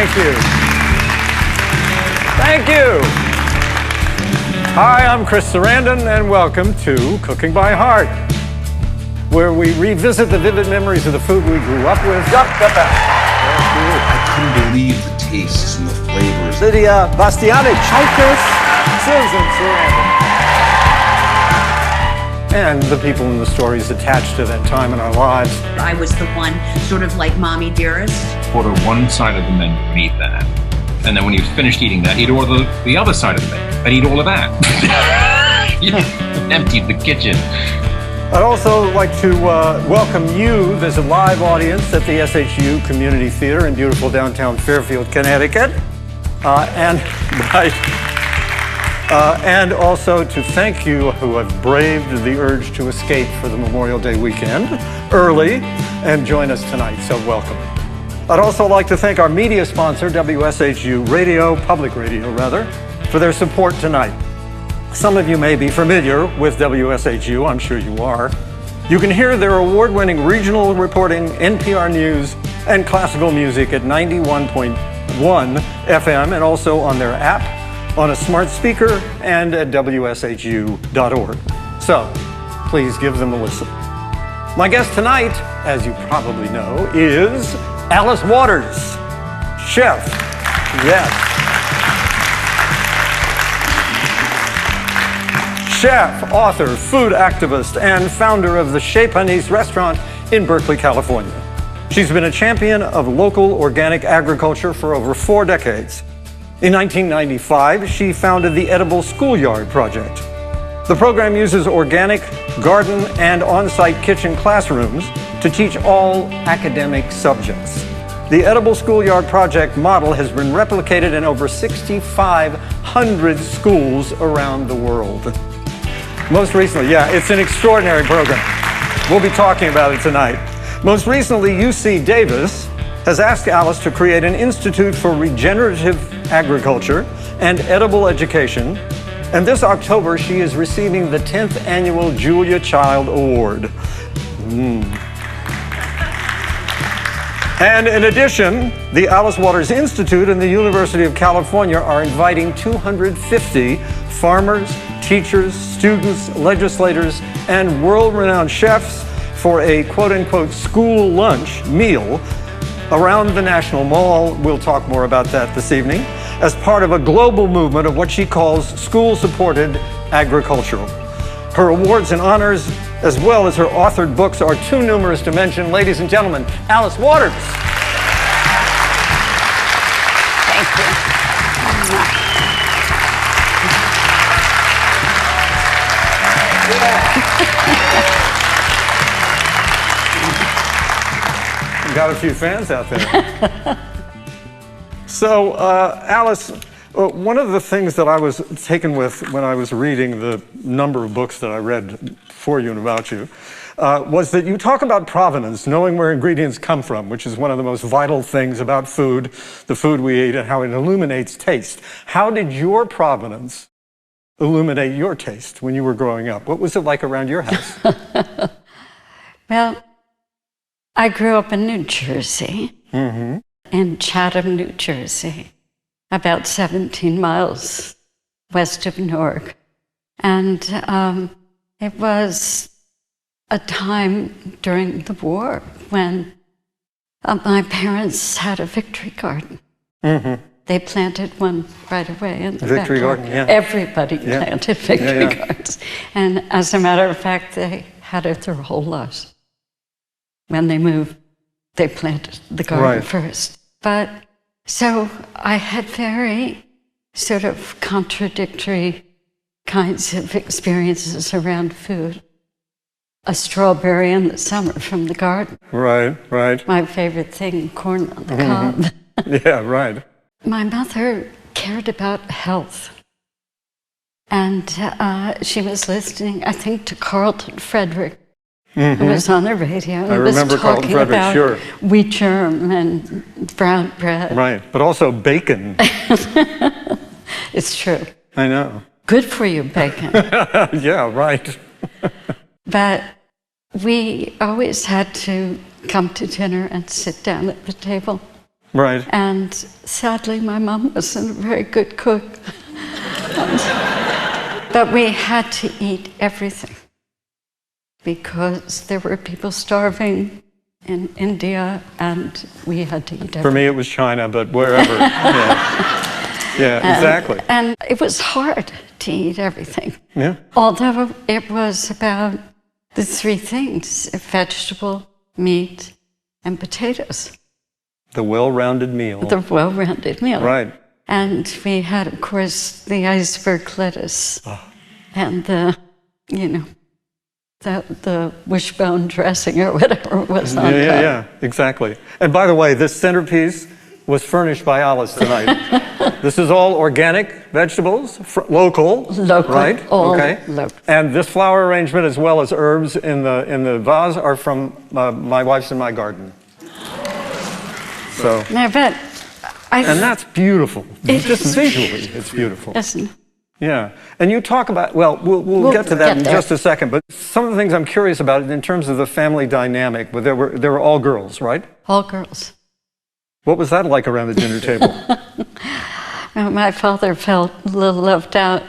Thank you. Thank you. Hi, I'm Chris Sarandon, and welcome to Cooking by Heart, where we revisit the vivid memories of the food we grew up with. I couldn't believe the tastes and the flavors. Lydia Bastianich. Hi, Chris. Susan Sarandon. And the people and the stories attached to that time in our lives. I was the one sort of like mommy dearest. Order one side of the menu and eat that. And then when you've finished eating that, you'd order the other side of the menu and eat all of that. You emptied the kitchen. I'd also like to welcome you. There's a live audience at the SHU Community Theater in beautiful downtown Fairfield, Connecticut. And also to thank you who have braved the urge to escape for the Memorial Day weekend early and join us tonight, so welcome. I'd also like to thank our media sponsor, WSHU Radio, Public Radio rather, for their support tonight. Some of you may be familiar with WSHU, I'm sure you are. You can hear their award-winning regional reporting, NPR News, and classical music at 91.1 FM and also on their app, on a smart speaker, and at WSHU.org. So, please give them a listen. My guest tonight, as you probably know, is Alice Waters, chef. Yes. Chef, author, food activist, and founder of the Chez Panisse restaurant in Berkeley, California. She's been a champion of local organic agriculture for over 4 decades. In 1995, she founded the Edible Schoolyard project. The program uses organic, garden, and on-site kitchen classrooms to teach all academic subjects. The Edible Schoolyard project model has been replicated in over 6,500 schools around the world. Most recently, yeah, it's an extraordinary program. We'll be talking about it tonight. Most recently, UC Davis has asked Alice to create an Institute for Regenerative Agriculture and Edible Education, and this October she is receiving the 10th Annual Julia Child Award. And in addition, the Alice Waters Institute and the University of California are inviting 250 farmers, teachers, students, legislators, and world-renowned chefs for a quote-unquote school lunch meal around the National Mall. We'll talk more about that this evening, as part of a global movement of what she calls school-supported agricultural. Her awards and honors, as well as her authored books, are too numerous to mention. Ladies and gentlemen, Alice Waters. Thank you. Got a few fans out there. So, Alice, one of the things that I was taken with when I was reading the number of books that I read for you and about you was that you talk about provenance, knowing where ingredients come from, which is one of the most vital things about food, the food we eat, and how it illuminates taste. How did your provenance illuminate your taste when you were growing up? What was it like around your house? Well, I grew up in New Jersey, in Chatham, New Jersey, about 17 miles west of Newark. And it was a time during the war when my parents had a victory garden. They planted one right away in the victory backyard. garden, yeah. Everybody planted victory gardens. And as a matter of fact, they had it their whole lives. When they moved, they planted the garden first. But so I had very sort of contradictory kinds of experiences around food. A strawberry in the summer from the garden. Right. My favorite thing, corn on the cob. Yeah, right. My mother cared about health. And she was listening, I think, to Carlton Frederick, who was on the radio. I remember Carlton Frederick, about sure. wheat germ and brown bread. Right, but also bacon. It's true. I know. Good for you, bacon. Yeah, right. But we always had to come to dinner and sit down at the table. Right. And sadly, my mom wasn't a very good cook. But we had to eat everything because there were people starving in India, and we had to eat everything. For me, it was China, but wherever. Yeah, exactly. And it was hard to eat everything. Yeah. Although it was about the three things: vegetable, meat, and potatoes. The well-rounded meal. The well-rounded meal. Right. And we had, of course, the iceberg lettuce and the wishbone dressing or whatever it was on top. Yeah, exactly. And by the way, this centerpiece was furnished by Alice tonight. This is all organic vegetables, local, right? All okay. local. And this flower arrangement, as well as herbs in the vase, are from my wife's and my garden. So. Now, but And that's beautiful. Just visually, it's beautiful. Listen. Yeah. And you talk about, well, we'll get to that in just a second, but some of the things I'm curious about in terms of the family dynamic, but there were all girls, right? All girls. What was that like around the dinner table? Well, my father felt a little left out.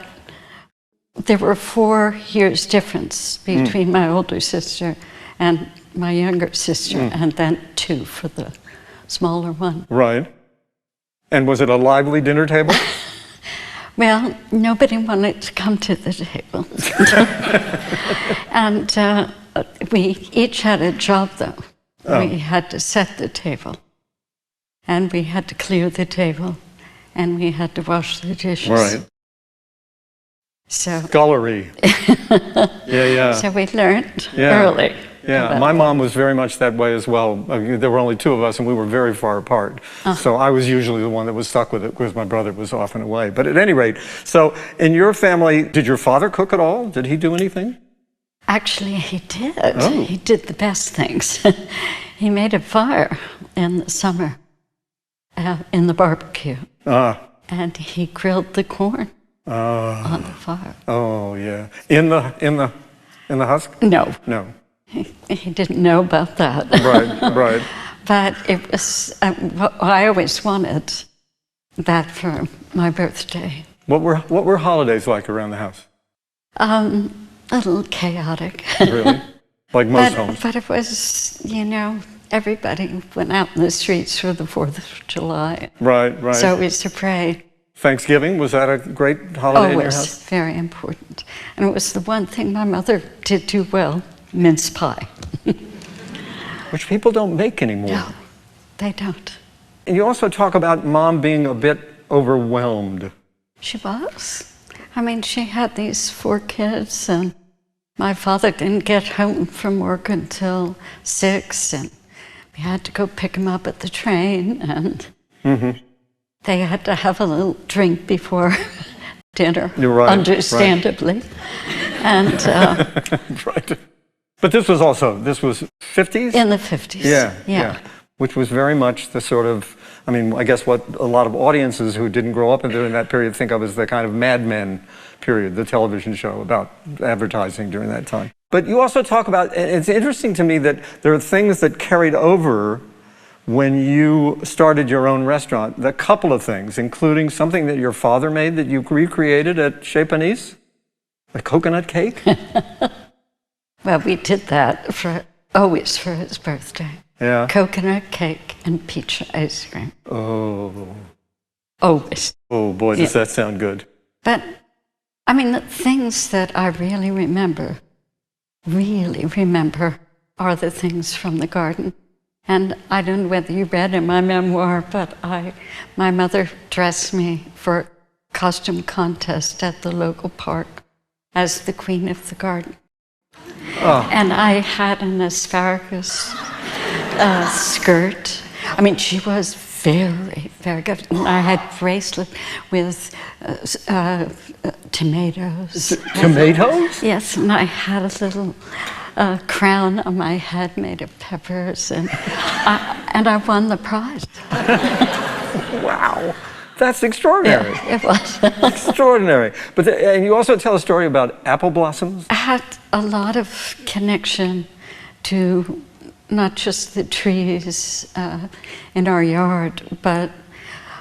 There were 4 years difference between my older sister and my younger sister, and then 2 for the smaller one. Right. And was it a lively dinner table? Well, nobody wanted to come to the table. And we each had a job, though. We had to set the table, and we had to clear the table, and we had to wash the dishes. Right. So, Scullery. Yeah. so we learned early. Yeah, my mom was very much that way as well. There were only 2 of us, and we were very far apart. So I was usually the one that was stuck with it because my brother was often away. But at any rate, so in your family, did your father cook at all? Did he do anything? Actually, he did. Oh. He did the best things. He made a fire in the summer in the barbecue. And he grilled the corn on the fire. Oh, yeah. In the husk? No. No. He didn't know about that. Right. But it was, I always wanted that for my birthday. What were holidays like around the house? A little chaotic. Really? Like most homes? But it was, everybody went out in the streets for the 4th of July. Right. So we used to pray. Thanksgiving, was that a great holiday in your house? It was very important. And it was the one thing my mother did do well, mince pie. Which people don't make anymore. No, they don't. And you also talk about Mom being a bit overwhelmed. She was. I mean, she had these 4 kids, and my father didn't get home from work until 6, and we had to go pick him up at the train, and they had to have a little drink before dinner, understandably. And right. But this was 50s? In the 50s. Yeah. Which was very much the sort of, I guess what a lot of audiences who didn't grow up during that period think of as the kind of Mad Men period, the television show about advertising during that time. But you also talk about, it's interesting to me that there are things that carried over when you started your own restaurant, a couple of things, including something that your father made that you recreated at Chez Panisse, a coconut cake. Well, we did that always for his birthday. Yeah. Coconut cake and peach ice cream. Oh. Always. Oh, boy, does that sound good. But, the things that I really remember, are the things from the garden. And I don't know whether you read in my memoir, but my mother dressed me for a costume contest at the local park as the queen of the garden. Oh. And I had an asparagus skirt. She was very, very good. And I had bracelet with tomatoes. Tomatoes? Yes, and I had a little crown on my head made of peppers, and I won the prize. Wow. That's extraordinary. Yeah, it was. Extraordinary. But and you also tell a story about apple blossoms? I had a lot of connection to not just the trees in our yard, but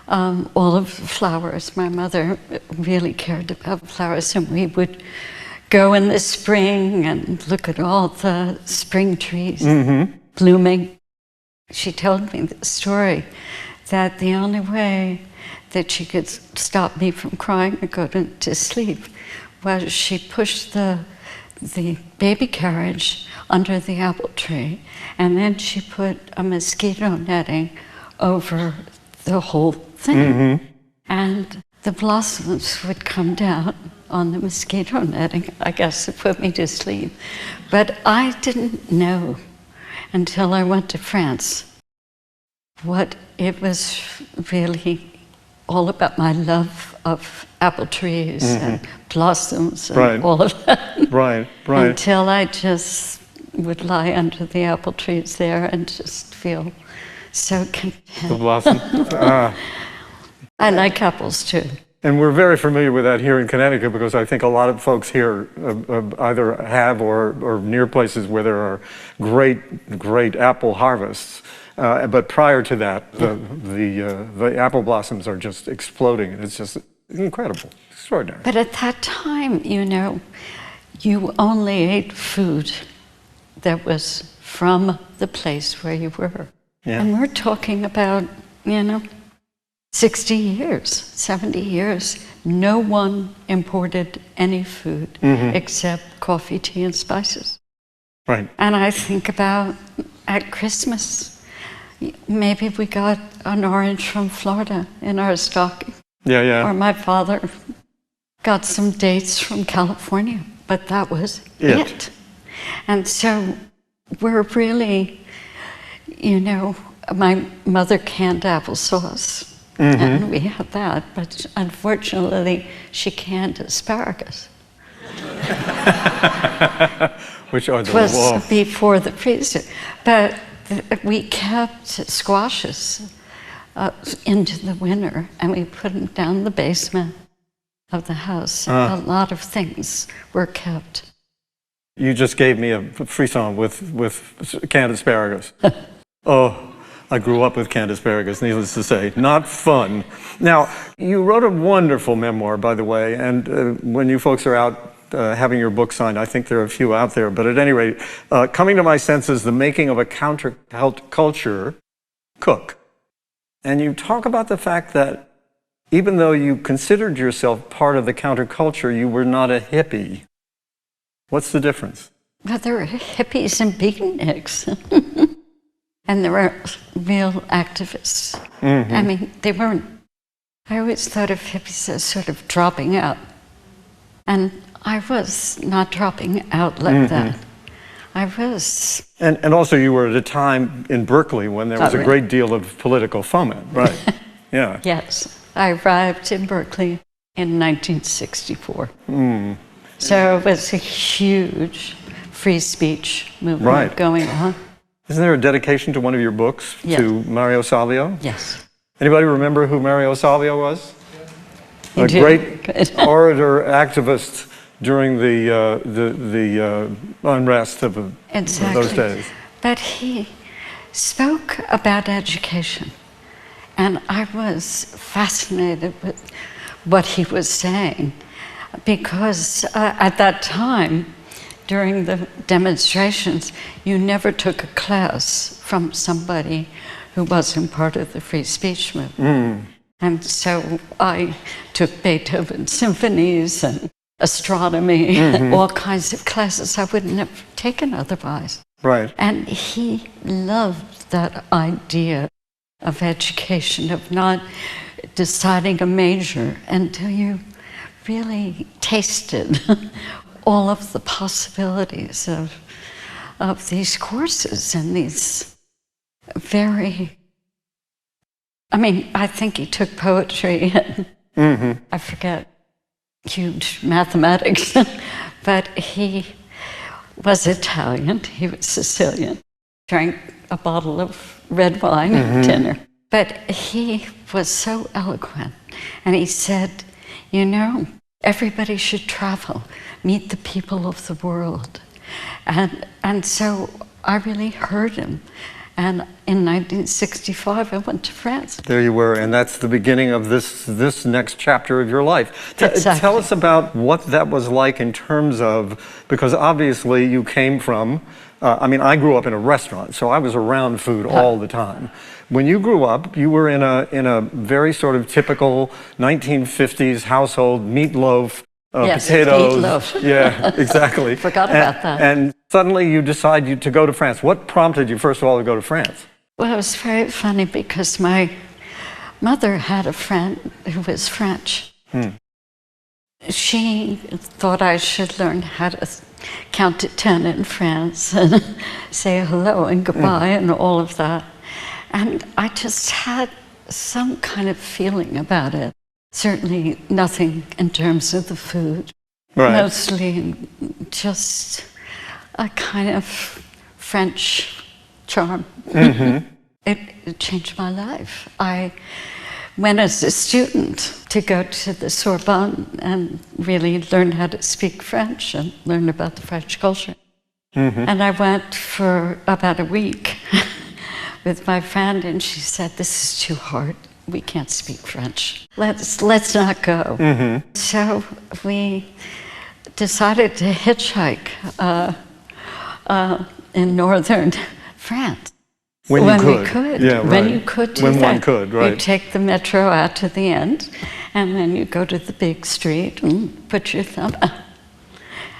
all of the flowers. My mother really cared about flowers, and we would go in the spring and look at all the spring trees blooming. She told me the story that the only way that she could stop me from crying or go to sleep was she pushed the baby carriage under the apple tree, and then she put a mosquito netting over the whole thing. And the blossoms would come down on the mosquito netting, I guess, to put me to sleep. But I didn't know until I went to France what it was really all about, my love of apple trees and blossoms and all of that. Right. Until I just would lie under the apple trees there and just feel so content. The blossom. I like apples too. And we're very familiar with that here in Connecticut, because I think a lot of folks here either have or near places where there are great apple harvests. But prior to that, the apple blossoms are just exploding. It's just incredible, extraordinary. But at that time, you only ate food that was from the place where you were. Yeah. And we're talking about, 60 years, 70 years, no one imported any food except coffee, tea, and spices. Right. And I think about at Christmas, maybe we got an orange from Florida in our stocking. Yeah. Or my father got some dates from California, but that was it. And so we're really, my mother canned applesauce. And we had that, but unfortunately, she canned asparagus. Which are the It was before the freezer. But we kept squashes into the winter, and we put them down the basement of the house. A lot of things were kept. You just gave me a frisson with canned asparagus. I grew up with canned asparagus, needless to say. Not fun. Now, you wrote a wonderful memoir, by the way, and when you folks are out having your book signed, I think there are a few out there, but at any rate, Coming to My Senses, The Making of a Counterculture Cook. And you talk about the fact that even though you considered yourself part of the counterculture, you were not a hippie. What's the difference? But there were hippies and beatniks. And there were real activists. I mean, they weren't, I always thought of hippies as sort of dropping out. And I was not dropping out like that. I was. And also you were at a time in Berkeley when there was a great deal of political foment, right? Yeah. Yes. I arrived in Berkeley in 1964. So it was a huge free speech movement going on. Isn't there a dedication to one of your books to Mario Savio? Yes. Anybody remember who Mario Savio was? A great orator, activist during the unrest of those days. But he spoke about education, and I was fascinated with what he was saying, because at that time, during the demonstrations, you never took a class from somebody who wasn't part of the free speech movement. And so I took Beethoven symphonies and astronomy and all kinds of classes I wouldn't have taken otherwise. Right. And he loved that idea of education, of not deciding a major until you really tasted all of the possibilities of these courses and these very, I think he took poetry and I forget, huge mathematics, but he was Italian, he was Sicilian, drank a bottle of red wine at dinner. But he was so eloquent, and he said, everybody should travel, meet the people of the world. And so I really heard him. And in 1965, I went to France. There you were, and that's the beginning of this next chapter of your life. Exactly. Tell us about what that was like in terms of, because obviously you came from, I grew up in a restaurant, so I was around food all the time. When you grew up, you were in a very sort of typical 1950s household, meatloaf, Yes, potatoes. meatloaf. Yeah, exactly. Forgot about that. And suddenly you decide to go to France. What prompted you, first of all, to go to France? Well, it was very funny because my mother had a friend who was French. She thought I should learn how to count to 10 in France and say hello and goodbye and all of that. And I just had some kind of feeling about it. Certainly nothing in terms of the food. Right. Mostly just a kind of French charm. It changed my life. I went as a student to go to the Sorbonne and really learn how to speak French and learn about the French culture. And I went for about a week with my friend, and she said, "This is too hard. We can't speak French. Let's not go." So we decided to hitchhike in northern France. When you could. we could. Yeah, right. When you could do When that. one could, right. You take the metro out to the end, and then you go to the big street and put your thumb out.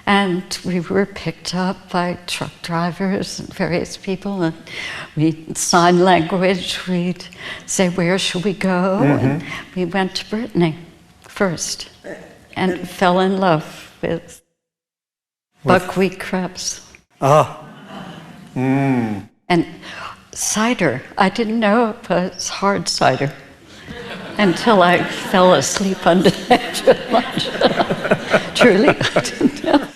And we were picked up by truck drivers and various people, and we'd sign language, we'd say, "Where should we go?" And we went to Brittany first and fell in love with buckwheat crepes. And cider. I didn't know it was hard cider until I fell asleep under after lunch. Truly, I didn't know.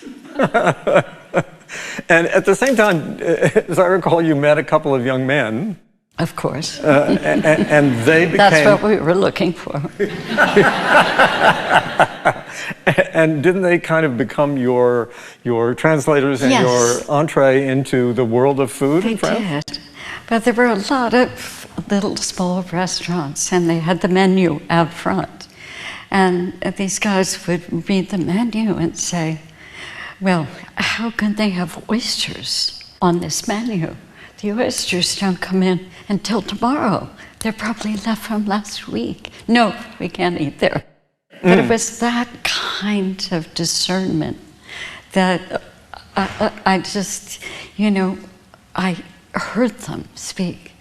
And at the same time, as I recall, you met a couple of young men. Of course. And they became... That's what we were looking for. And didn't they kind of become your translators and Yes. your entree into the world of food They in France? did. But there were a lot of little small restaurants, and they had the menu out front. And these guys would read the menu and say, "Well, how can they have oysters on this menu? The oysters don't come in until tomorrow. They're probably left from last week. No, we can't eat there." But it was that kind of discernment that I just, I heard them speak.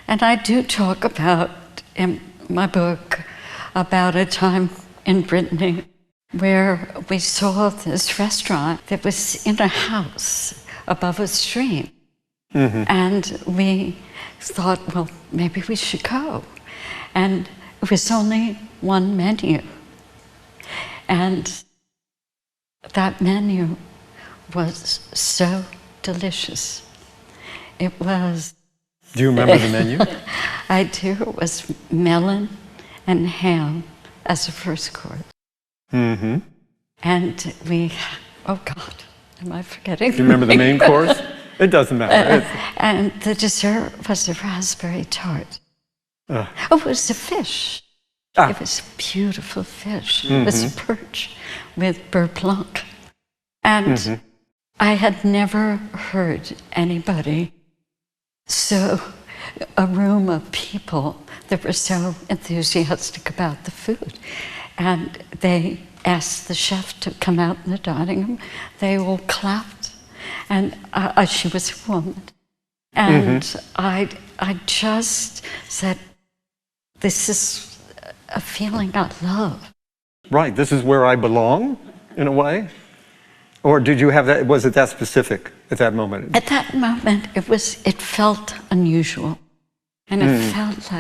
And I do talk about, in my book, about a time in Brittany where we saw this restaurant that was in a house above a stream. And we thought, well, maybe we should go. And it was only one menu. And that menu was so delicious. It was... Do you remember the menu? I do. It was melon and ham as a first course. And we... Oh, God. Am I forgetting? Do you remember the main course? It doesn't matter. And the dessert was a raspberry tart. Oh, it was a fish. It was a beautiful fish. It was a perch with beurre blanc. And I had never heard anybody a room of people that were so enthusiastic about the food. And they asked the chef to come out in the dining room. They all clapped. And she was a woman. And I just said, this is a feeling I love. Right, this is where I belong, in a way? Or did you have that, was it that specific at that moment? At that moment, it felt unusual. And it felt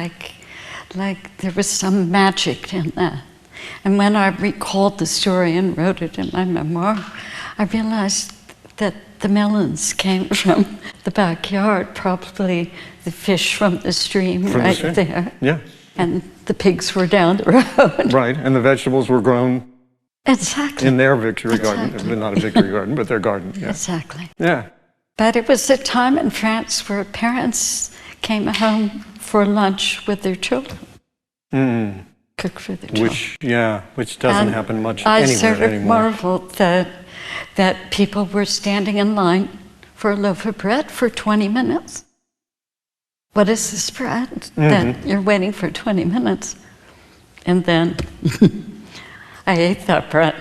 like there was some magic in that. And when I recalled the story and wrote it in my memoir, I realized that the melons came from the backyard, probably the fish from the stream there. Yeah. And the pigs were down the road. Right, and the vegetables were grown Exactly. in their victory garden. Not a victory garden, but their garden. Yeah. Exactly. Yeah. But it was a time in France where parents came home for lunch with their children. Cook for their children. Which doesn't happen much I anywhere sort of anymore. marveled that people were standing in line for a loaf of bread for 20 minutes. What is this bread that you're waiting for 20 minutes? And then I ate that bread.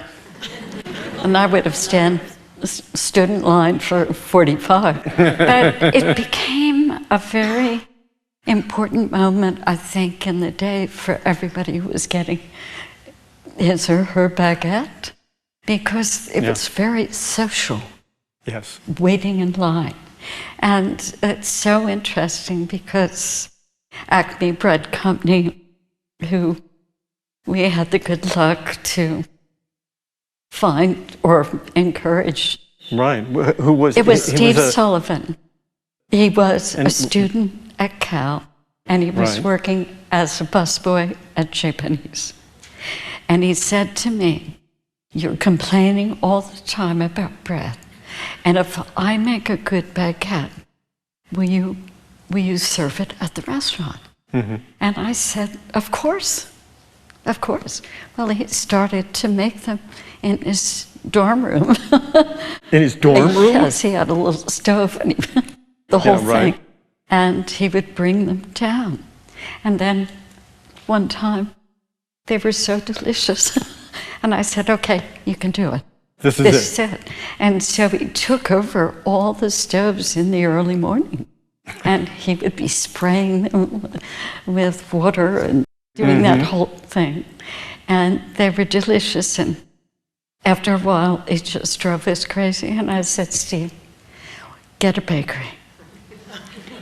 And I would have stood in line for 45. But it became a very important moment, I think, in the day for everybody who was getting his or her baguette, because it was very social. Yes. Waiting in line. And it's so interesting because Acme Bread Company, who we had the good luck to find or encourage. Right. Who was it? Was he Steve was Sullivan. He was a student at Cal, and he was working as a busboy at Chez. And he said to me, "You're complaining all the time about bread. And if I make a good baguette, will you serve it at the restaurant?" And I said, of course. Well, he started to make them in his dorm room. in his dorm room? Yes, he had a little stove and the whole thing. And he would bring them down. And then one time, they were so delicious. And I said, okay, you can do it. This is it. And so he took over all the stoves in the early morning. And he would be spraying them with water and doing that whole thing. And they were delicious. And after a while, it just drove us crazy. And I said, Steve, get a bakery.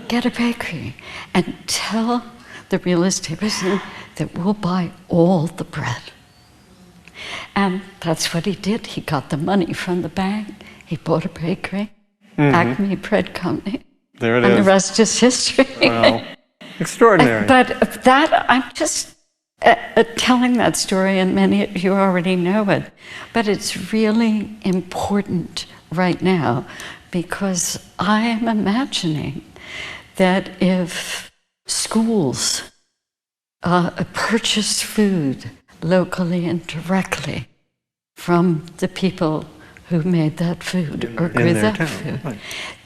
Get a bakery. And tell the real estate person that we'll buy all the bread. And that's what he did. He got the money from the bank. He bought a bakery, Acme Bread Company. There it is. And the rest is history. Wow. Extraordinary. But that, I'm just telling that story, and many of you already know it. But it's really important right now because I am imagining that if schools purchase food locally and directly from the people who made that food or grew that food,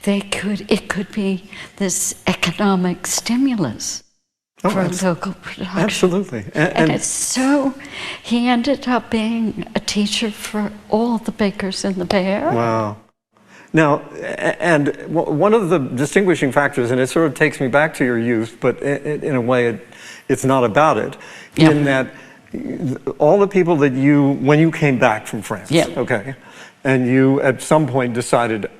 it could be this economic stimulus for local production. Absolutely. And it's so, he ended up being a teacher for all the bakers in the Bay Area. Wow. Now, and one of the distinguishing factors, and it sort of takes me back to your youth, but in a way it's not about it, in that all the people that when you came back from France, okay, and you at some point decided,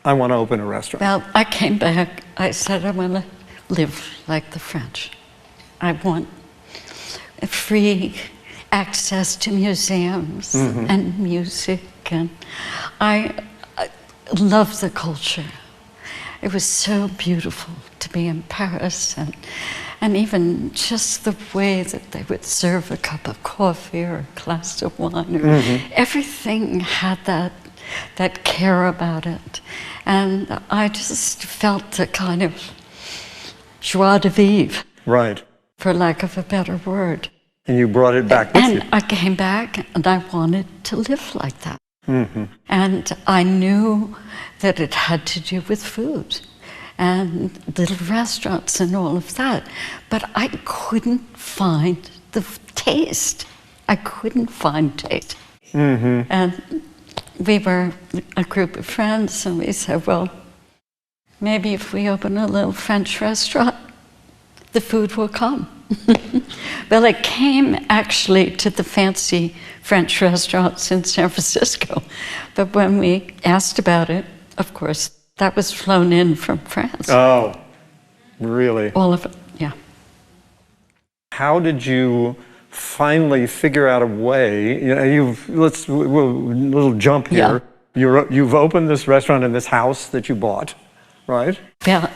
I want to open a restaurant. Well, I came back, I said, I want to live like the French. I want free access to museums and music, and I love the culture. It was so beautiful to be in Paris, and even just the way that they would serve a cup of coffee or a glass of wine. Everything had that care about it. And I just felt a kind of joie de vivre, for lack of a better word. And you brought it back with you. And I came back and I wanted to live like that. And I knew that it had to do with food and little restaurants and all of that. But I couldn't find the taste. I couldn't find taste. And we were a group of friends and we said, well, maybe if we open a little French restaurant, the food will come. Well, it came actually to the fancy French restaurants in San Francisco. But when we asked about it, of course, that was flown in from France. Oh, really? All of it, yeah. How did you finally figure out a way? You know, little jump here. You've opened this restaurant in this house that you bought, right? Yeah.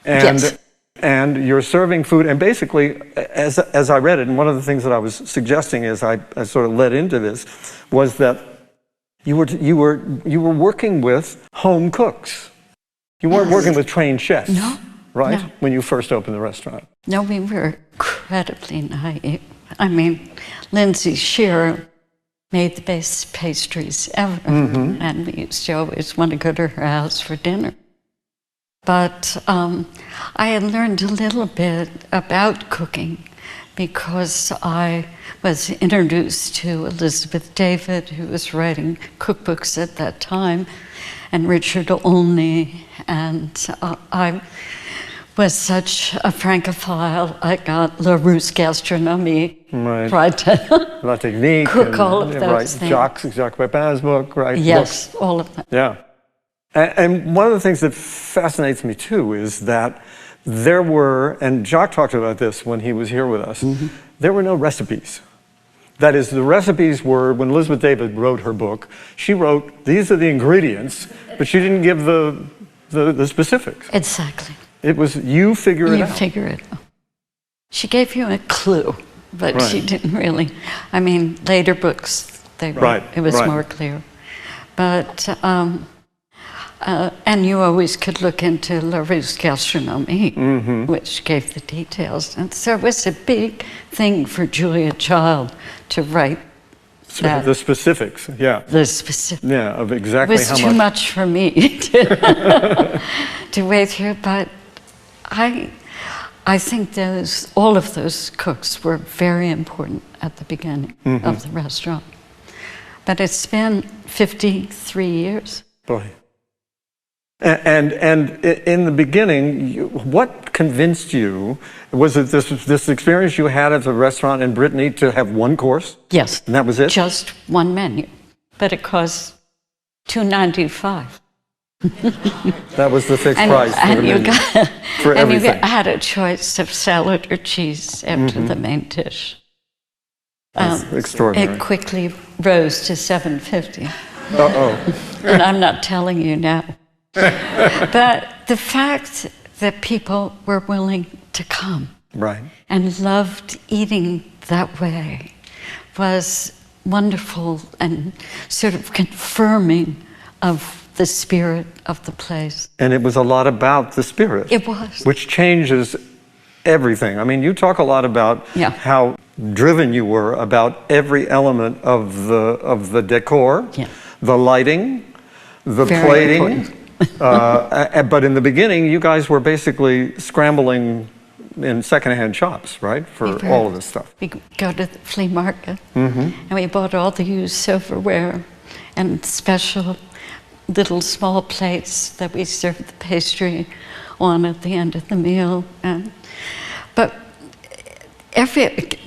And yes. And you're serving food, and basically, as I read it, and one of the things that I was suggesting as I sort of led into this, was that You were working with home cooks. You weren't working with trained chefs, No, right? no. When you first opened the restaurant. No, we were incredibly naive. I mean, Lindsay Shearer made the best pastries ever, and we used to always want to go to her house for dinner. But I had learned a little bit about cooking because I was introduced to Elizabeth David, who was writing cookbooks at that time, and Richard Olney, and I was such a francophile. I got La Russe Gastronomie, Right. tried to La Technique. cook all of those things. Jacques Pepin's book, right? Yes, Books. all of them. Yeah. And one of the things that fascinates me too is that there were, and Jacques talked about this when he was here with us, there were no recipes. That is, the recipes were, when Elizabeth David wrote her book, she wrote, these are the ingredients, but she didn't give the specifics. Exactly. It was, you figure it You out. figure it out. She gave you a clue, but she Right. didn't really. I mean, later books, it was right. more clear. But, and you always could look into La Russe Gastronomie, which gave the details. And so it was a big thing for Julia Child to write that. The specifics, yeah. The specific. Yeah, of It exactly was how too much. much for me to wade through, but I think all of those cooks were very important at the beginning of the restaurant. But it's been 53 years. Boy. And in the beginning, what convinced you? Was it this experience you had at the restaurant in Brittany to have one course? Yes. And that was it? Just one menu, but it costs $2.95. That was the fixed price for the you menu, got, for and you everything. had a choice of salad or cheese after the main dish. That's extraordinary. It quickly rose to $7.50. Uh-oh. And I'm not telling you now. But the fact that people were willing to come Right. and loved eating that way was wonderful and sort of confirming of the spirit of the place. And it was a lot about the spirit. It was. Which changes everything. I mean, you talk a lot about Yeah. how driven you were about every element of the decor, Yeah. the lighting, the Very plating. important. But in the beginning, you guys were basically scrambling in secondhand shops, right, for We were. all of this stuff. We go to the flea market and we bought all the used silverware and special little small plates that we served the pastry on at the end of the meal. But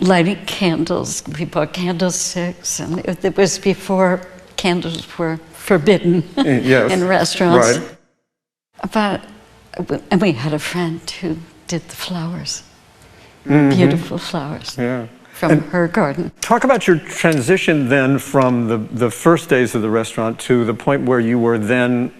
lighting candles, we bought candlesticks, and it was before candles were forbidden Yes. in restaurants. Right. And we had a friend who did the flowers, beautiful flowers Yeah. from her garden. Talk about your transition then from the first days of the restaurant to the point where you were then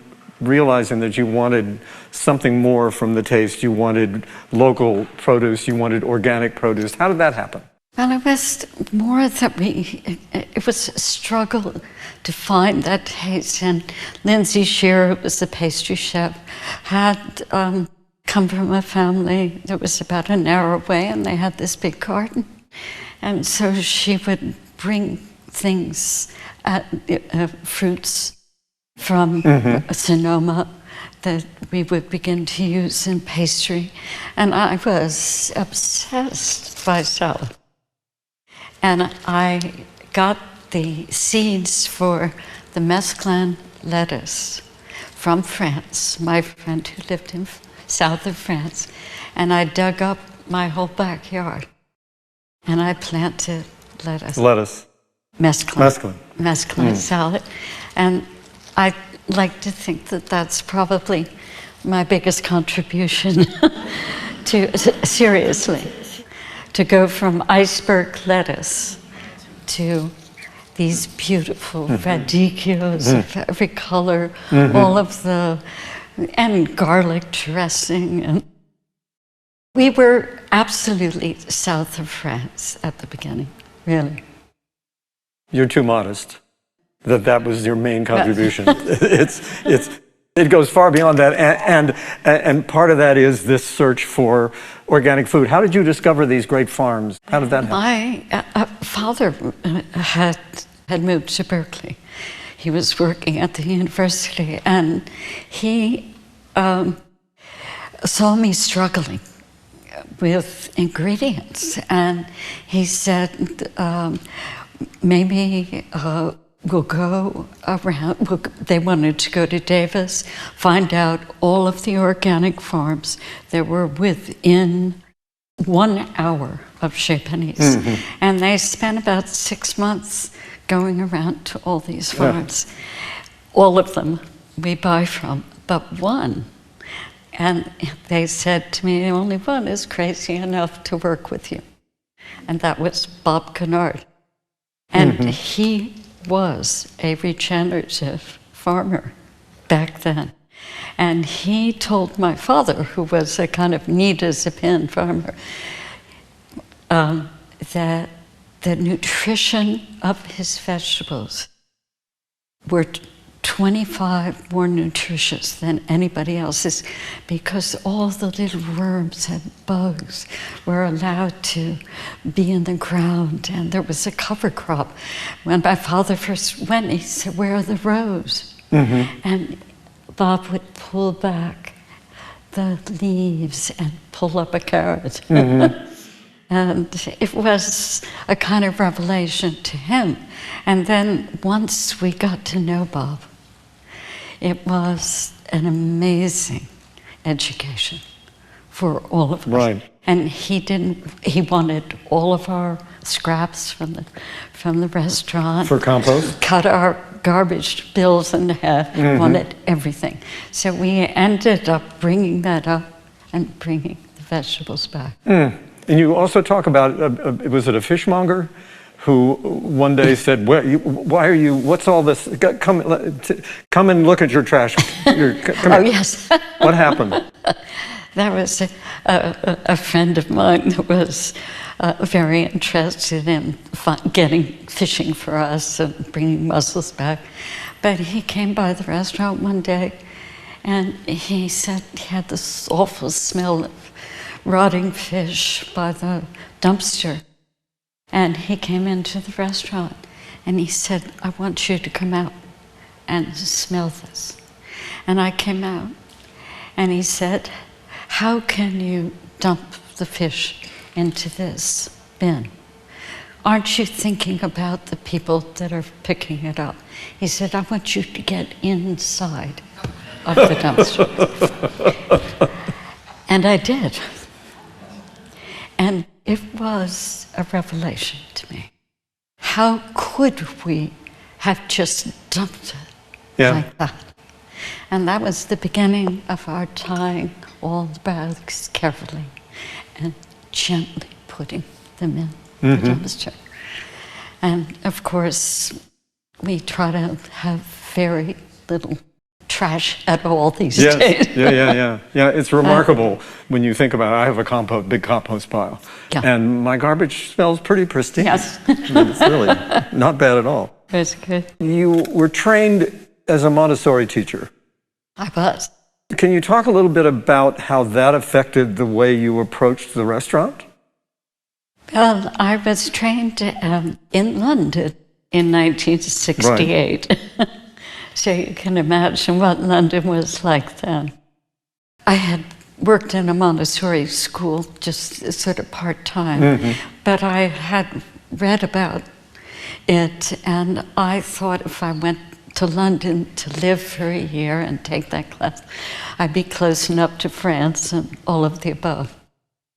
realizing that you wanted something more from the taste. You wanted local produce, you wanted organic produce. How did that happen? Well, it was more that it was a struggle to find that taste. And Lindsay Shearer, who was the pastry chef, had come from a family that was about an hour away, and they had this big garden. And so she would bring things, fruits from Sonoma that we would begin to use in pastry. And I was obsessed by salad. And I got the seeds for the mesclun lettuce from France, my friend who lived in south of France. And I dug up my whole backyard and I planted lettuce. Lettuce. Mesclun salad. And I like to think that that's probably my biggest contribution seriously, to go from iceberg lettuce to these beautiful radicchios of every color, all of and garlic dressing. And we were absolutely south of France at the beginning, really. You're too modest. that was your main contribution. It goes far beyond that, and part of that is this search for organic food. How did you discover these great farms? How did that happen? My father had moved to Berkeley. He was working at the university, and he saw me struggling with ingredients, and he said, maybe we'll go around. They wanted to go to Davis, find out all of the organic farms that were within 1 hour of Chez Panisse. And they spent about 6 months going around to all these farms. All of them we buy from, but one. And they said to me, only one is crazy enough to work with you. And that was Bob Kennard. And he was a regenerative farmer back then. And he told my father, who was a kind of neat as a pin farmer, that the nutrition of his vegetables were 25 more nutritious than anybody else's, because all the little worms and bugs were allowed to be in the ground, and there was a cover crop. When my father first went, he said, "Where are the rows?" And Bob would pull back the leaves and pull up a carrot. And it was a kind of revelation to him. And then once we got to know Bob, it was an amazing education for all of us. Right. And he wanted all of our scraps from the restaurant. For compost? Cut our garbage bills in half, wanted everything. So we ended up bringing that up and bringing the vegetables back. And you also talk about, was it a fishmonger who one day said, why are you, what's all this? Come and look at your trash. Come here. Yes. What happened? That was a friend of mine that was very interested in fishing for us and bringing mussels back. But he came by the restaurant one day, and he said he had this awful smell of rotting fish by the dumpster. And he came into the restaurant, and he said, "I want you to come out and smell this." And I came out, and he said, "How can you dump the fish into this bin? Aren't you thinking about the people that are picking it up?" He said, "I want you to get inside of the dumpster." And I did. And it was a revelation to me. How could we have just dumped it like that? And that was the beginning of our tying all the bags carefully and gently putting them in the dumpster. And of course, we try to have very little trash at all these days. Yeah, it's remarkable when you think about it. I have a big compost pile, and my garbage smells pretty pristine. Yes. It's really not bad at all. That's good. You were trained as a Montessori teacher. I was. Can you talk a little bit about how that affected the way you approached the restaurant? Well, I was trained in London in 1968. Right. So you can imagine what London was like then. I had worked in a Montessori school just sort of part-time, but I had read about it, and I thought if I went to London to live for a year and take that class, I'd be close enough to France and all of the above.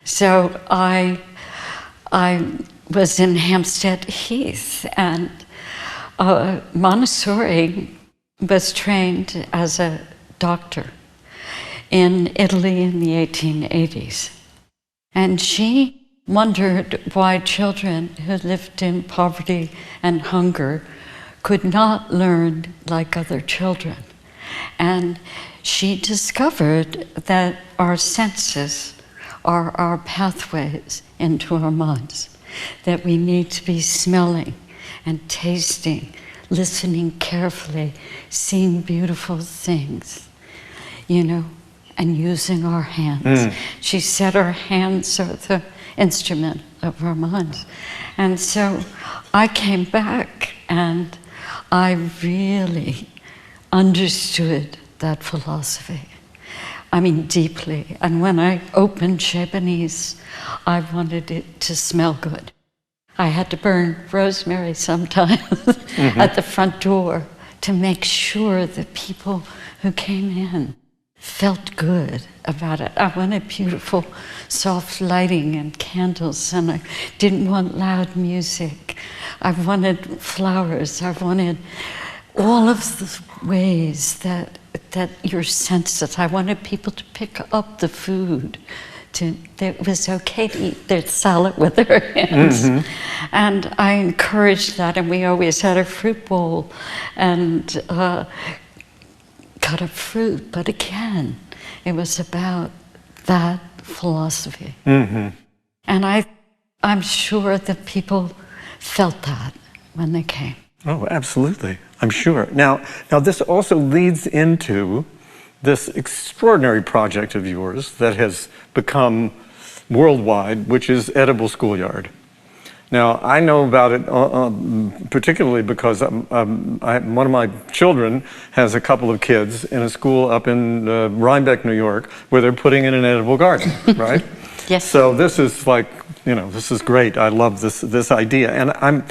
So I was in Hampstead Heath, and Montessori was trained as a doctor in Italy in the 1880s. And she wondered why children who lived in poverty and hunger could not learn like other children. And she discovered that our senses are our pathways into our minds, that we need to be smelling and tasting, listening carefully, seeing beautiful things, you know, and using our hands. She said our hands are the instrument of our minds. And so I came back and I really understood that philosophy. I mean, deeply. And when I opened Chez Panisse, I wanted it to smell good. I had to burn rosemary sometimes at the front door to make sure that people who came in felt good about it. I wanted beautiful, soft lighting and candles, and I didn't want loud music. I wanted flowers. I wanted all of the ways that your senses. I wanted people to pick up the food, that it was okay to eat their salad with their hands. And I encouraged that, and we always had a fruit bowl and cut up fruit. But again, it was about that philosophy. And I'm sure that people felt that when they came. Oh, absolutely. I'm sure. Now this also leads into this extraordinary project of yours that has become worldwide, which is Edible Schoolyard. Now, I know about it particularly because one of my children has a couple of kids in a school up in Rhinebeck, New York, where they're putting in an edible garden, right? Yes. So this is like, you know, this is great. I love this idea. And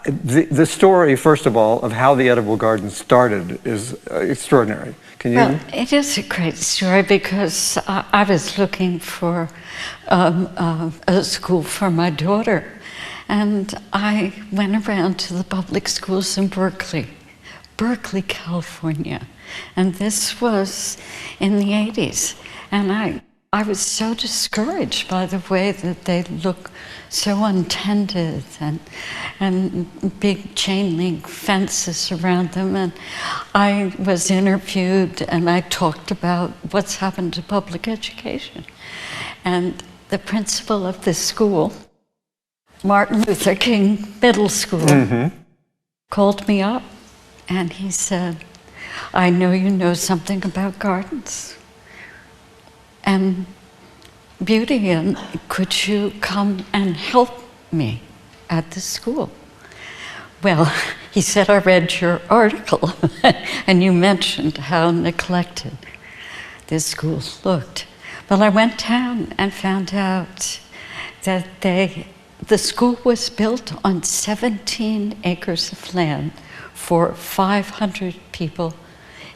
the story, first of all, of how the edible garden started is extraordinary. Can you? Well, it is a great story because I was looking for a school for my daughter, and I went around to the public schools in Berkeley, California, and this was in the 80s, and I was so discouraged by the way that they look so untended and big chain link fences around them. And I was interviewed and I talked about what's happened to public education. And the principal of this school, Martin Luther King Middle School, called me up and he said, I know you know something about gardens and beauty, and could you come and help me at the school? Well, he said, I read your article and you mentioned how neglected this school looked. Well, I went down and found out that the school was built on 17 acres of land for 500 people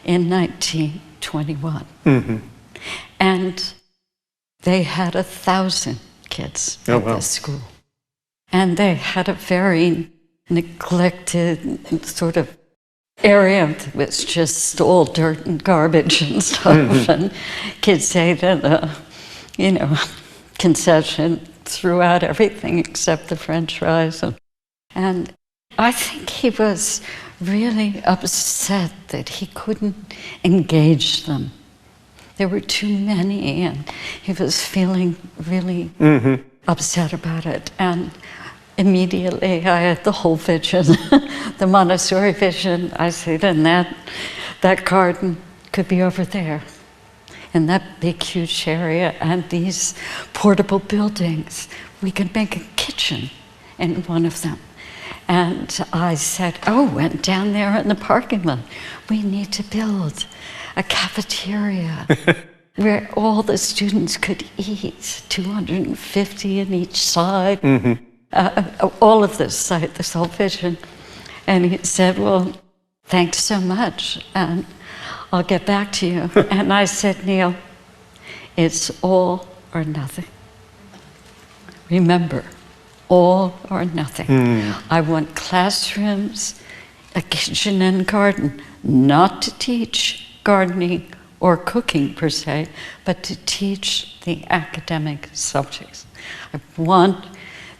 in 1921. And they had 1,000 kids at the school. And they had a very neglected sort of area that was just all dirt and garbage and stuff. And kids ate at concession, threw out everything except the French fries. And I think he was really upset that he couldn't engage them. There were too many, and he was feeling really upset about it. And immediately I had the whole vision, the Montessori vision. I said, and that garden could be over there, in that big, huge area, and these portable buildings. We could make a kitchen in one of them. And I said, oh, and down there in the parking lot, we need to build a cafeteria where all the students could eat, 250 in each side, all of this whole vision. And he said, well, thanks so much, and I'll get back to you. And I said, Neil, it's all or nothing. Remember, all or nothing. I want classrooms, a kitchen and garden, not to teach gardening or cooking per se, but to teach the academic subjects. I want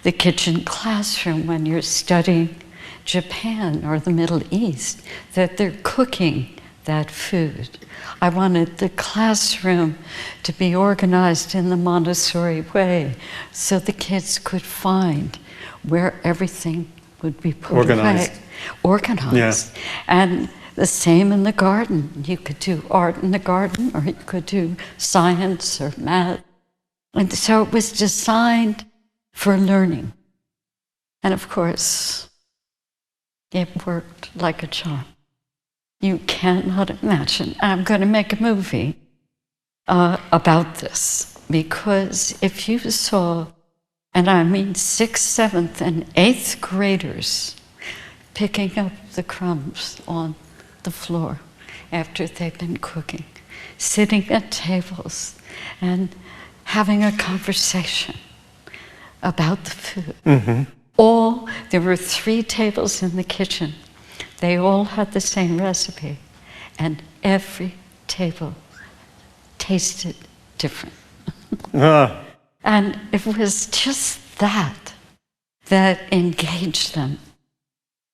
the kitchen classroom when you're studying Japan or the Middle East, that they're cooking that food. I wanted the classroom to be organized in the Montessori way so the kids could find where everything would be put Organized. away. Organized. Yeah. And the same in the garden. You could do art in the garden, or you could do science or math. And so it was designed for learning. And of course, it worked like a charm. You cannot imagine. I'm going to make a movie about this, because if you saw, and I mean 6th, 7th, and 8th graders picking up the crumbs on the floor after they've been cooking, sitting at tables and having a conversation about the food. There were 3 tables in the kitchen. They all had the same recipe, and every table tasted different. And it was just that engaged them.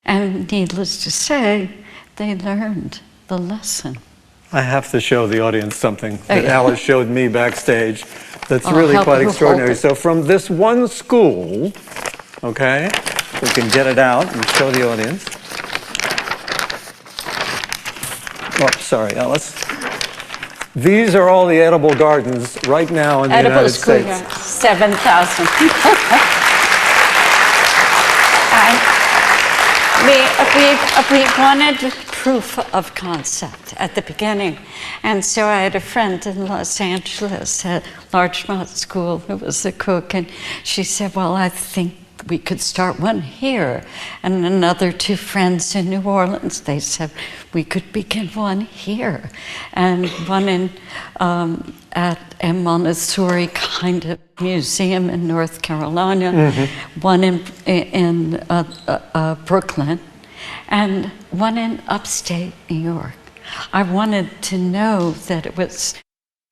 And needless to say, they learned the lesson. I have to show the audience something that Okay. Alice showed me backstage that's I'll really help quite you hold extraordinary. it. So from this one school, okay, we can get it out and show the audience. Oh, sorry, Alice. These are all the edible gardens right now in the Edible United States. Schoolyard, 7,000. We wanted proof of concept at the beginning. And so I had a friend in Los Angeles at Larchmont School who was a cook, and she said, well, I think we could start one here. And another 2 friends in New Orleans, they said, we could begin one here. And one in at a Montessori kind of museum in North Carolina, one in Brooklyn, and one in upstate New York. I wanted to know that it was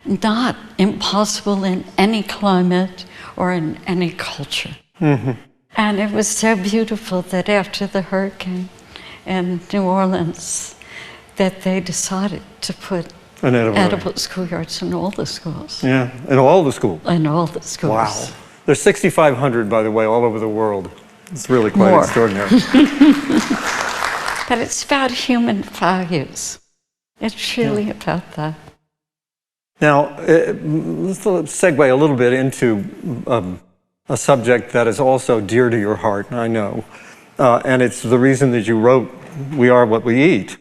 not impossible in any climate or in any culture. And it was so beautiful that after the hurricane in New Orleans, that they decided to put An edible schoolyards in all the schools. Yeah, in all the schools. In all the schools. Wow. There's 6,500, by the way, all over the world. It's really quite More. extraordinary. But it's about human values. It's really about that. Now, let's segue a little bit into a subject that is also dear to your heart, I know. And it's the reason that you wrote We Are What We Eat,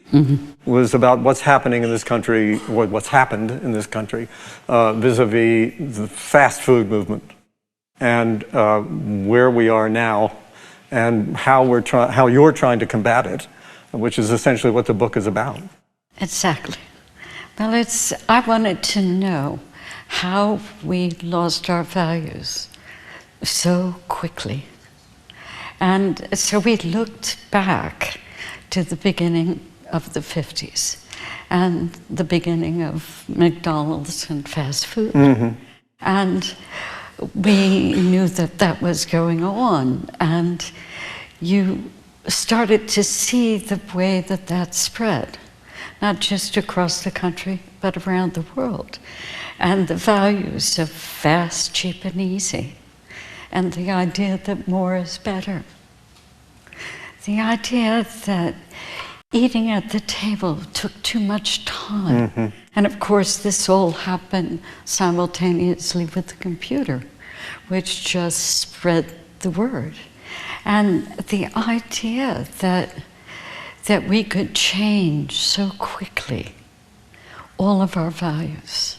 was about what's happening in this country, what's happened in this country, vis-a-vis the fast food movement, and where we are now, and how you're trying to combat it, which is essentially what the book is about. Exactly. Well, I wanted to know how we lost our values so quickly. And so we looked back to the beginning of the 50s and the beginning of McDonald's and fast food. And we knew that that was going on. And you started to see the way that that spread, not just across the country, but around the world. And the values of fast, cheap, and easy. And the idea that more is better. The idea that eating at the table took too much time. And of course, this all happened simultaneously with the computer, which just spread the word. And the idea that we could change so quickly all of our values.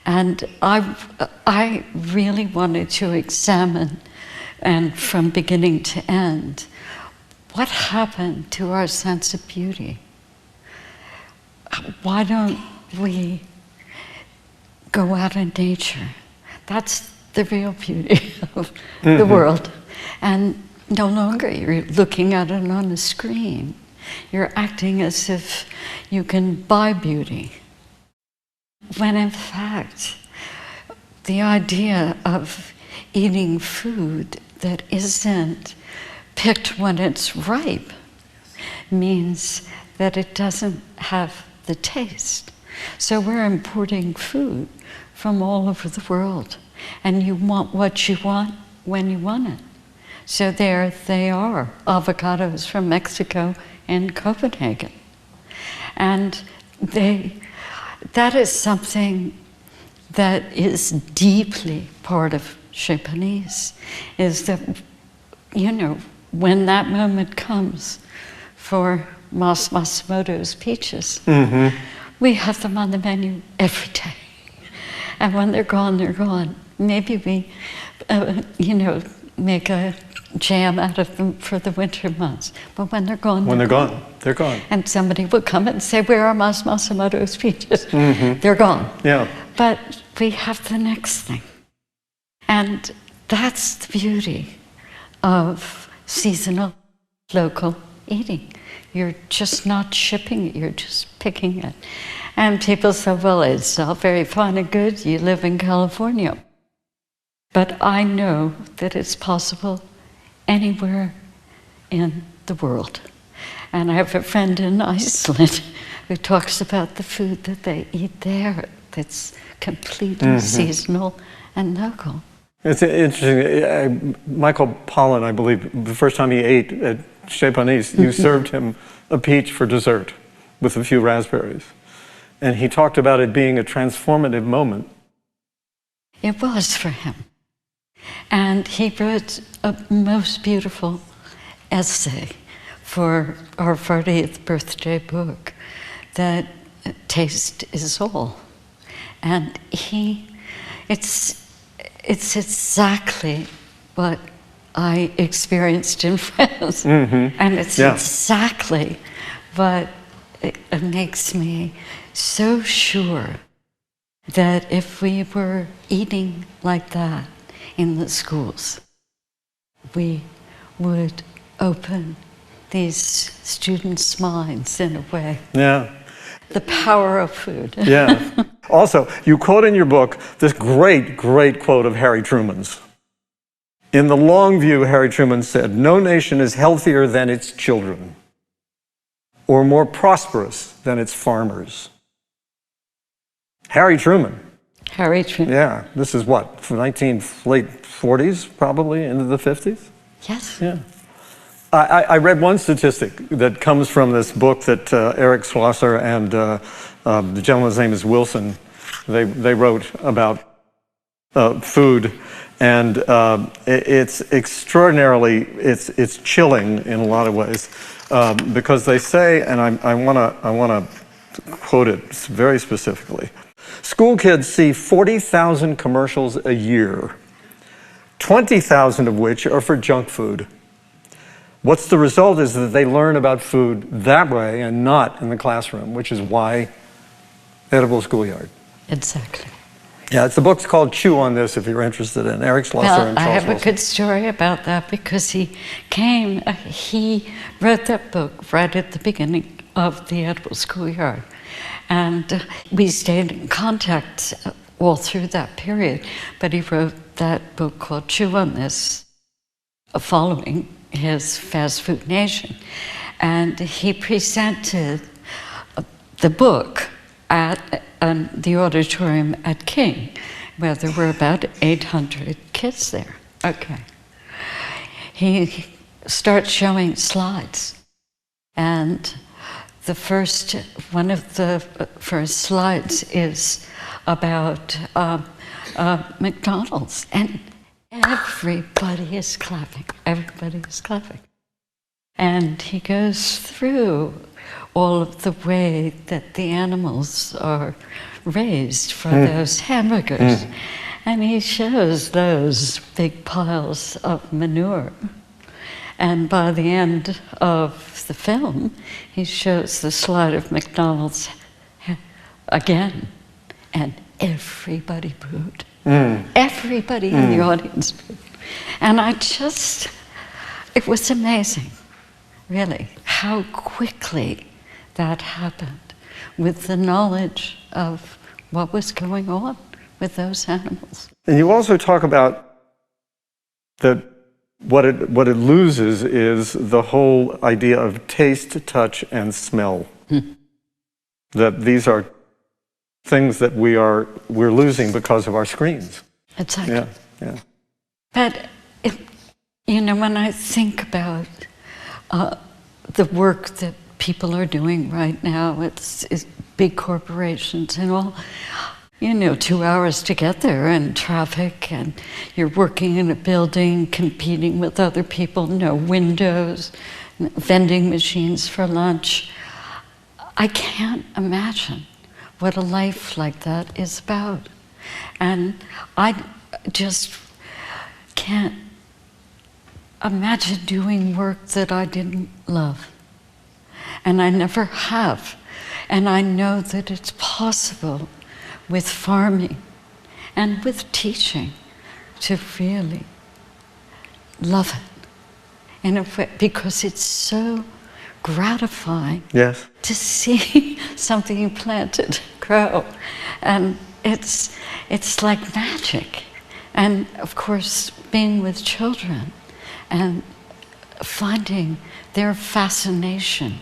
And I really wanted to examine, and from beginning to end, what happened to our sense of beauty? Why don't we go out in nature? That's the real beauty of the world. And no longer you're looking at it on a screen. You're acting as if you can buy beauty. When in fact, the idea of eating food that isn't picked when it's ripe means that it doesn't have the taste. So we're importing food from all over the world, and you want what you want when you want it. So there they are, avocados from Mexico and Copenhagen. And that is something that is deeply part of Chez Panisse, is that, you know, when that moment comes for Masimoto's peaches, we have them on the menu every day. And when they're gone, they're gone. Maybe we, you know, make a jam out of them for the winter months. But when they're gone, When they're gone, they're gone. and somebody will come and say, where are Masimoto's peaches? They're gone. Yeah. But we have the next thing. And that's the beauty of seasonal, local eating. You're just not shipping it, you're just picking it. And people say, well, it's all very fine and good, you live in California. But I know that it's possible anywhere in the world. And I have a friend in Iceland who talks about the food that they eat there that's completely seasonal and local. It's interesting. Michael Pollan, I believe, the first time he ate at Chez Panisse, you served him a peach for dessert with a few raspberries. And he talked about it being a transformative moment. It was for him. And he wrote a most beautiful essay for our 40th birthday book that taste is all. And it's exactly what I experienced in France. And it's exactly what it makes me so sure that if we were eating like that in the schools, we would open these students' minds in a way. Yeah. The power of food. Yeah. Also, you quote in your book this great, great quote of Harry Truman's. In the long view, Harry Truman said, no nation is healthier than its children, or more prosperous than its farmers. Harry Truman. Harry Truman. Yeah. This is what, late 40s, probably, into the 50s? Yes. Yeah. I read one statistic that comes from this book that Eric Schlosser and the gentleman's name is Wilson, they wrote about food, and it's extraordinarily, it's chilling in a lot of ways, because they say, and I want to quote it very specifically, school kids see 40,000 commercials a year, 20,000 of which are for junk food. What's the result is that they learn about food that way and not in the classroom, which is why Edible Schoolyard. Exactly. Yeah, the book's called Chew on This if you're interested in Eric Schlosser and I Charles have a Wilson. good story about that because he wrote that book right at the beginning of the Edible Schoolyard. And we stayed in contact all through that period. But he wrote that book called Chew on This, following his Fast Food Nation. And he presented the book at the auditorium at King, where there were about 800 kids there. Okay. He starts showing slides. And one of the first slides is about McDonald's. And everybody is clapping. Everybody is clapping. And he goes through all of the way that the animals are raised for those hamburgers. And he shows those big piles of manure. And by the end of the film, he shows the slide of McDonald's again. And everybody booed. Everybody in the audience booed. And it was amazing, really, how quickly that happened with the knowledge of what was going on with those animals. And you also talk about that what it loses is the whole idea of taste, touch, and smell. That these are things that we're losing because of our screens. Exactly. Yeah. But You know, when I think about the work that people are doing right now, it's big corporations and all, you know, 2 hours to get there and traffic, and you're working in a building, competing with other people, no windows, vending machines for lunch. I can't imagine what a life like that is about. And I just can't imagine doing work that I didn't love. And I never have. And I know that it's possible with farming and with teaching to really love it in a way, because it's so gratifying Yes. to see something you planted grow. And it's like magic. And of course, being with children and finding their fascination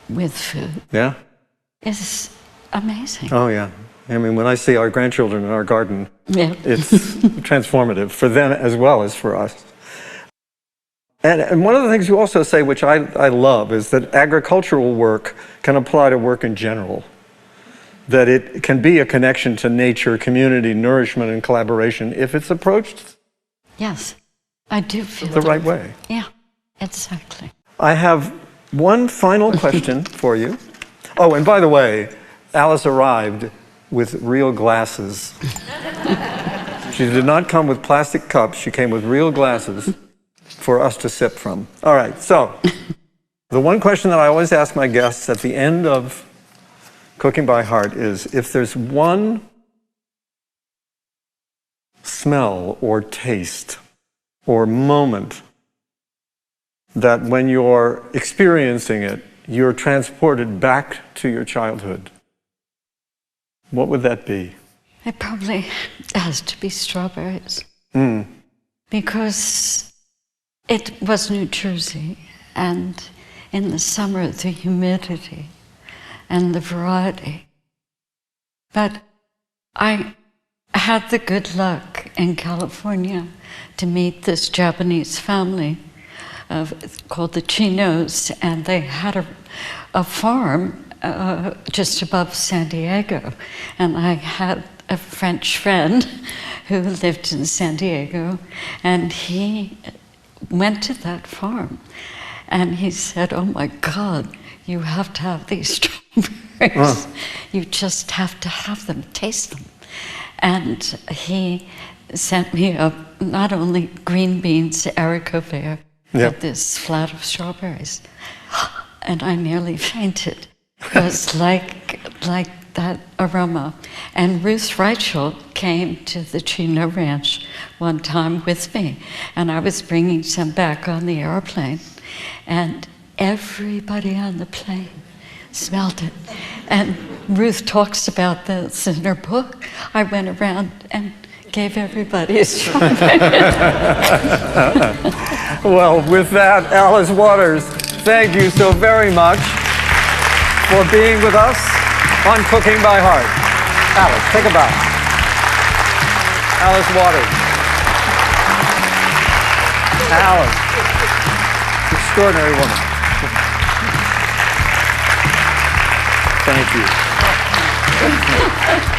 with food Yeah? is amazing. Oh, yeah. I mean, when I see our grandchildren in our garden, Yeah. it's transformative for them as well as for us. And one of the things you also say, which I love, is that agricultural work can apply to work in general. That it can be a connection to nature, community, nourishment, and collaboration if it's approached Yes, I do feel the right way. Yeah, exactly. I have one final question for you. Oh, and by the way, Alice arrived with real glasses. She did not come with plastic cups. She came with real glasses for us to sip from. All right, so the one question that I always ask my guests at the end of Cooking by Heart is, if there's one smell or taste or moment that when you're experiencing it, you're transported back to your childhood, what would that be? It probably has to be strawberries. Because it was New Jersey, and in the summer, the humidity and the variety. But I had the good luck in California to meet this Japanese family called the Chinos, and they had a farm just above San Diego. And I had a French friend who lived in San Diego, and he went to that farm. And he said, "Oh my God, you have to have these strawberries. You just have to have them, taste them." And he sent me not only green beans, haricot vert, but this flat of strawberries. And I nearly fainted. It was like that aroma. And Ruth Reichel came to the Chino Ranch one time with me, and I was bringing some back on the airplane, and everybody on the plane smelled it. And Ruth talks about this in her book. I went around and gave everybody a strawberry. Well, with that, Alice Waters, thank you so very much for being with us on Cooking by Heart. Alice, take a bow. Alice Waters. Alice, extraordinary woman. Thank you.